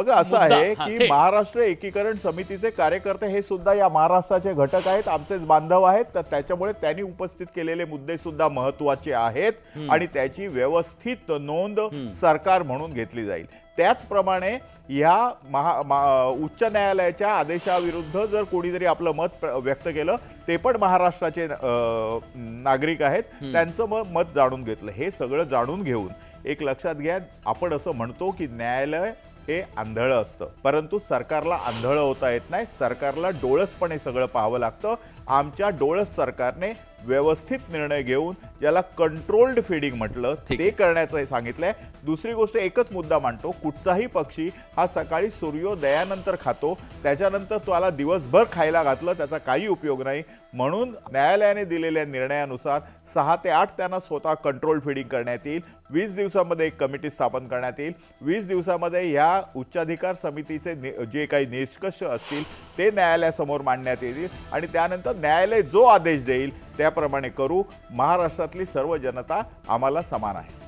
बघा असं मुद्दा, आहे हा, की थेट. महाराष्ट्र एकीकरण समितीचे कार्यकर्ते हे सुद्धा या महाराष्ट्राचे घटक आहेत, आमचेच बांधव आहेत, तर त्याच्यामुळे त्यांनी उपस्थित केलेले मुद्दे सुद्धा महत्वाचे आहेत आणि त्याची व्यवस्थित नोंद सरकार म्हणून घेतली जाईल। त्याचप्रमाणे या उच्च न्यायालयाच्या आदेशाविरुद्ध जर कोणीतरी आपलं मत व्यक्त केलं, ते पण महाराष्ट्राचे नागरिक आहेत, त्यांचं मत जाणून घेतलं। हे सगळं जाणून घेऊन एक लक्षात घ्या, आपण असं म्हणतो की न्यायालय हे आंधळं असतं, परंतु सरकारला आंधळं होता येत नाही, सरकारला डोळसपणे सगळं पाहावं लागतं। आमच्या डोळस सरकारने व्यवस्थित निर्णय घेऊन ज्याला कंट्रोल्ड फीडिंग म्हटलं ते करण्याचं सांगितलंय। दुसरी गोष्ट एकच मुद्दा मांडतो, कुठचाही पक्षी हा सकाळी सूर्योदयानंतर खातो, त्याच्यानंतर त्याला दिवसभर खायला घातलं त्याचा काही उपयोग नाही, म्हणून न्यायालयाने दिलेल्या निर्णयानुसार 6 ते 8 त्यांना स्वतः कंट्रोल फीडिंग करण्यात येईल। 20 दिवसांमध्ये एक कमिटी स्थापन करण्यात येईल। 20 दिवसांमध्ये ह्या उच्चाधिकार समितीचे जे काही निष्कर्ष असतील ते न्यायालयासमोर मांडण्यात येतील आणि त्यानंतर न्यायालय जो आदेश देईल त्याप्रमाणे करू। महाराष्ट्रातली सर्व जनता आम्हाला समान आहे।